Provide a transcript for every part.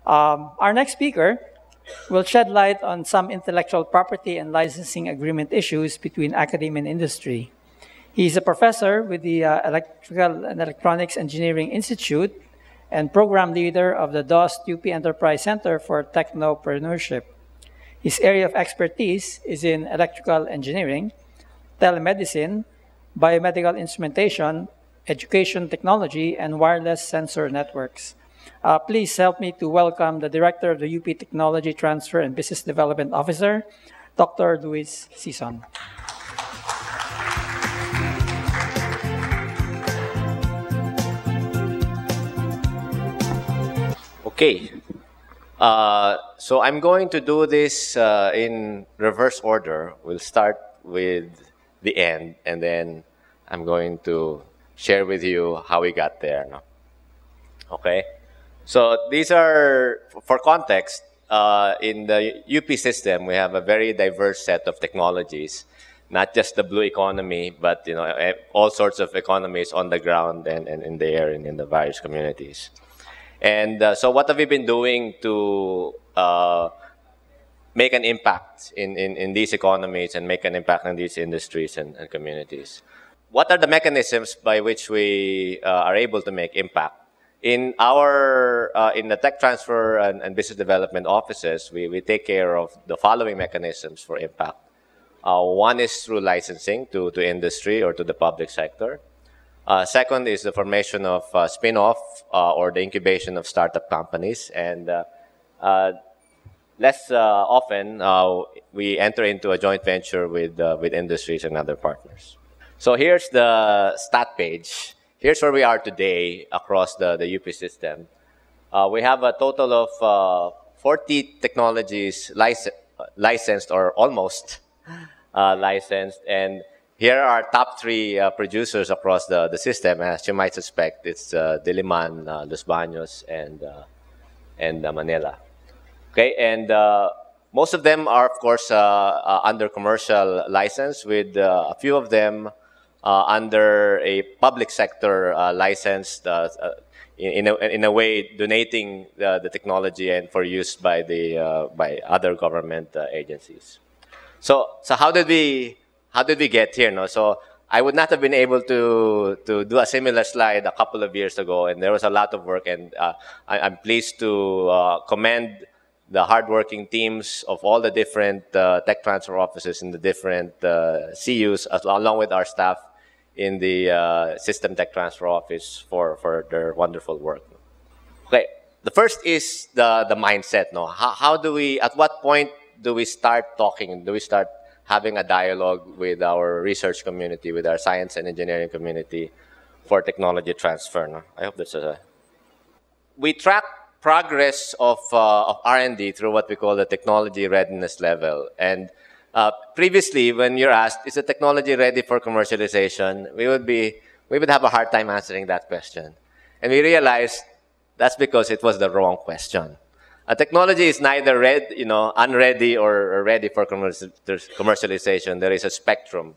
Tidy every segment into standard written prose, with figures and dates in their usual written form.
Our next speaker will shed light on some intellectual property and licensing agreement issues between academia and industry. He's a professor with the Electrical and Electronics Engineering Institute and program leader of the DOST-UP Enterprise Center for Technopreneurship. His area of expertise is in electrical engineering, telemedicine, biomedical instrumentation, education technology, and wireless sensor networks. Please help me to welcome the Director of the UP Technology Transfer and Business Development Officer, Dr. Luis Sison. Okay, so I'm going to do this in reverse order. We'll start with the end, and then I'm going to share with you how we got there. No? Okay, so these are, for context, in the UP system, we have a very diverse set of technologies, not just the blue economy, but all sorts of economies on the ground and in the air and in the various communities. And so what have we been doing to make an impact in these economies and make an impact in these industries and communities? What are the mechanisms by which we are able to make impact? In the tech transfer and business development offices, we take care of the following mechanisms for impact. One is through licensing to industry or to the public sector. Second is the formation of spin-off or the incubation of startup companies. And less often, we enter into a joint venture with industries and other partners. So here's the stat page. Here's where we are today across the UP system. We have a total of 40 technologies licensed or almost licensed. And here are top 3 producers across the system. As you might suspect, it's Diliman, Los Baños, and Manila. Okay, and most of them are, of course, under commercial license, with a few of them under a public sector license, in a way donating the technology and for use by other government agencies. So how did we get here? No? So I would not have been able to do a similar slide a couple of years ago, and there was a lot of work, and I'm pleased to commend the hardworking teams of all the different tech transfer offices in the different CUs, along with our staff in the System Tech Transfer Office for their wonderful work. Okay, the first is the mindset. No, how do we? At what point do we start talking? Do we start having a dialogue with our research community, with our science and engineering community for technology transfer? No? I hope that's a... We track progress of R&D through what we call the technology readiness level. And previously, when you're asked, is the technology ready for commercialization, we would have a hard time answering that question. And we realized that's because it was the wrong question. A technology is neither unready or ready for commercialization. There is a spectrum.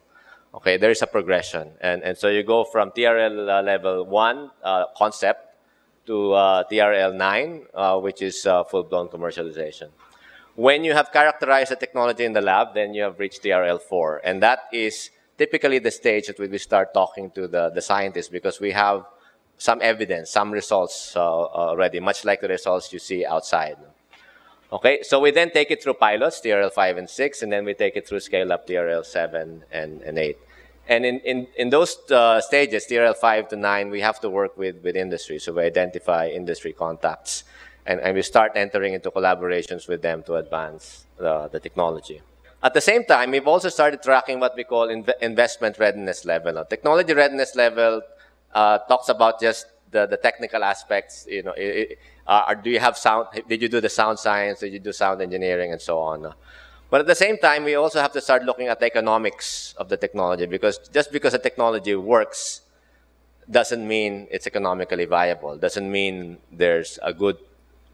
Okay, there is a progression. And so you go from TRL level 1 concept to TRL 9, which is full-blown commercialization. When you have characterized the technology in the lab, then you have reached TRL 4. And that is typically the stage at which we start talking to the scientists, because we have some evidence, some results already, much like the results you see outside. Okay, so we then take it through pilots, TRL 5 and 6, and then we take it through scale-up, TRL 7 and 8. And in those stages, TRL 5 to 9, we have to work with industry. So we identify industry contacts, and we start entering into collaborations with them to advance the technology. At the same time, we've also started tracking what we call investment readiness level. Now, technology readiness level talks about just the technical aspects. Do you have sound? Did you do the sound science? Did you do sound engineering, and so on? But at the same time, we also have to start looking at the economics of the technology, because just because a technology works doesn't mean it's economically viable. Doesn't mean there's a good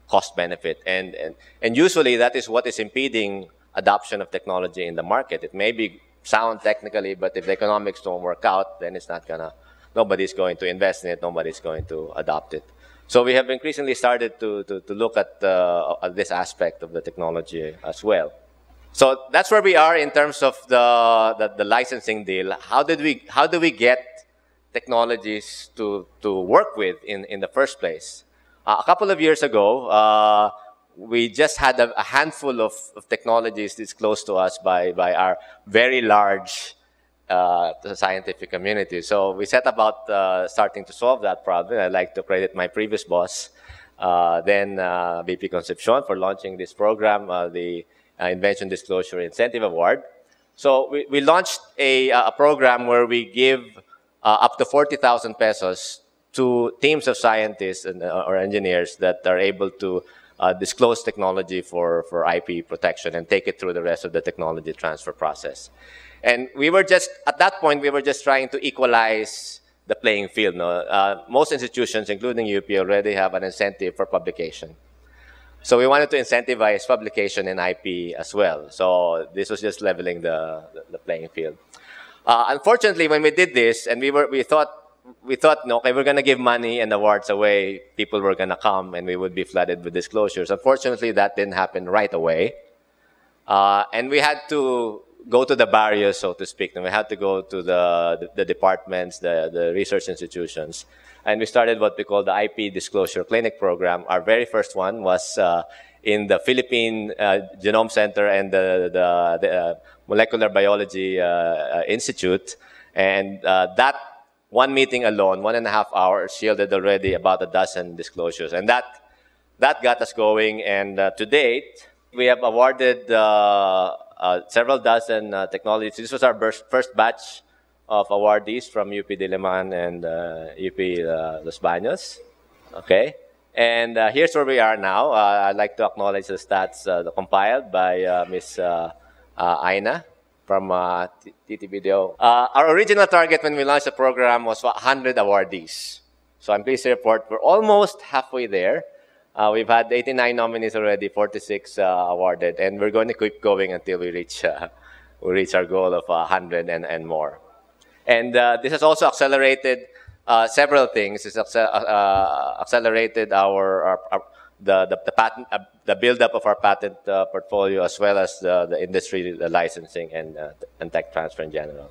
cost benefit, and usually that is what is impeding adoption of technology in the market. It may be sound technically, but if the economics don't work out, then it's not gonna. Nobody's going to invest in it. Nobody's going to adopt it. So we have increasingly started to look at this aspect of the technology as well. So that's where we are in terms of the licensing deal. How do we get technologies to work with in the first place? A couple of years ago, we just had a handful of technologies disclosed to us by our very large scientific community. So we set about starting to solve that problem. I'd like to credit my previous boss, then VP Concepcion, for launching this program, the Invention Disclosure Incentive Award. So we launched a program where we give up to 40,000 pesos to teams of scientists or engineers that are able to disclose technology for IP protection and take it through the rest of the technology transfer process. And we were just, at that point, we were just trying to equalize the playing field. No? Most institutions, including UP, already have an incentive for publication. So we wanted to incentivize publication in IP as well. So this was just leveling the playing field. Unfortunately, when we did this, and we thought, no, okay, we're going to give money and awards away. People were going to come, and we would be flooded with disclosures. Unfortunately, that didn't happen right away. And we had to go to the barriers, so to speak. And we had to go to the departments, the research institutions. And we started what we call the IP Disclosure Clinic program. Our very first one was in the Philippine Genome Center and the Molecular Biology Institute. And that one meeting alone, 1.5 hours, yielded already about a dozen disclosures. And that got us going. And to date, we have awarded several dozen technologies. This was our first batch of awardees from UP Diliman and UP Los Baños. Okay. And here's where we are now. I'd like to acknowledge the stats compiled by Ms. Aina from TTBDO. Our original target when we launched the program was 100 awardees. So I'm pleased to report we're almost halfway there. We've had 89 nominees already, 46 awarded, and we're going to keep going until we reach our goal of 100 and more. And this has also accelerated several things. It's accelerated the build-up of our patent portfolio, as well as the industry, the licensing, and tech transfer in general.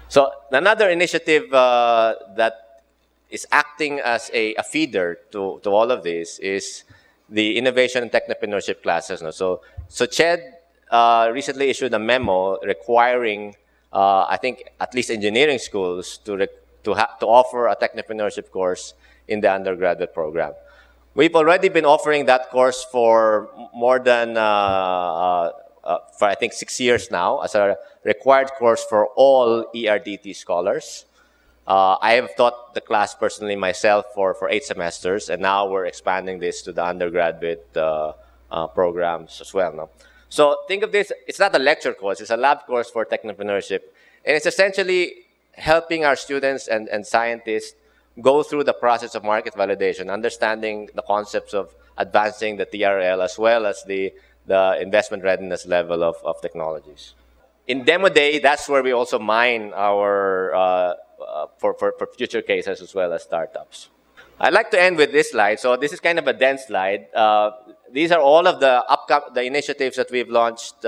So another initiative that is acting as a feeder to all of this is the innovation and technopreneurship classes. No? So CHED recently issued a memo requiring, I think, at least engineering schools to offer a technopreneurship course in the undergraduate program. We've already been offering that course for more than, for I think 6 years now, as a required course for all ERDT scholars. I have taught the class personally myself for 8 semesters, and now we're expanding this to the undergraduate programs as well. No? So think of this, it's not a lecture course, it's a lab course for technopreneurship. And it's essentially helping our students and scientists go through the process of market validation, understanding the concepts of advancing the TRL, as well as the investment readiness level of technologies. In Demo Day, that's where we also mine our for future cases as well as startups. I'd like to end with this slide. So this is kind of a dense slide. These are all of the initiatives that we've launched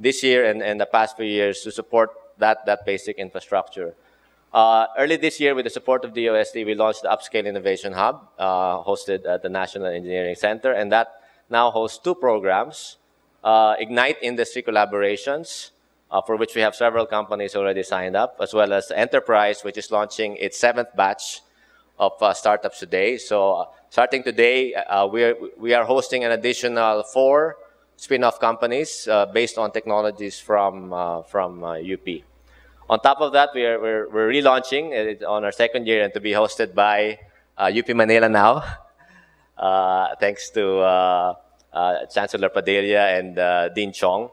this year and the past few years to support that basic infrastructure. Early this year, with the support of DOST, we launched the Upscale Innovation Hub, hosted at the National Engineering Center, and that now hosts 2 programs, Ignite Industry Collaborations, for which we have several companies already signed up, as well as Enterprise, which is launching its 7th batch of startups today. So starting today, we are hosting an additional 4 spin-off companies based on technologies from UP. On top of that, we're relaunching it on our 2nd year, and to be hosted by UP Manila now, thanks to Chancellor Padilla and Dean Chong.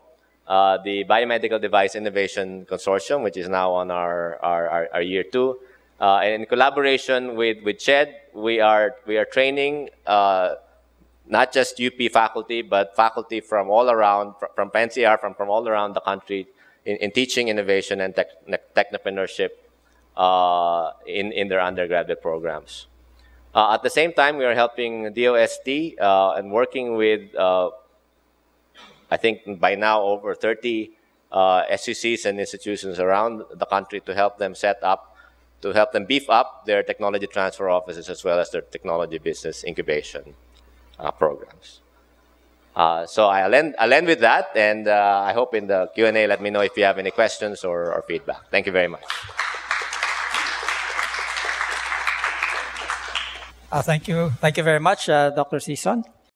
The Biomedical Device Innovation Consortium, which is now on our year 2. And in collaboration with CHED, we are training not just UP faculty, but faculty from all around, from NCR, from all around the country, in teaching innovation and technopreneurship in their undergraduate programs. At the same time, we are helping DOST and working with, I think by now, over 30 SUCs and institutions around the country to help them beef up their technology transfer offices as well as their technology business incubation programs. So I'll end with that, and I hope in the Q&A, let me know if you have any questions or feedback. Thank you very much. Thank you very much, Dr. Sison.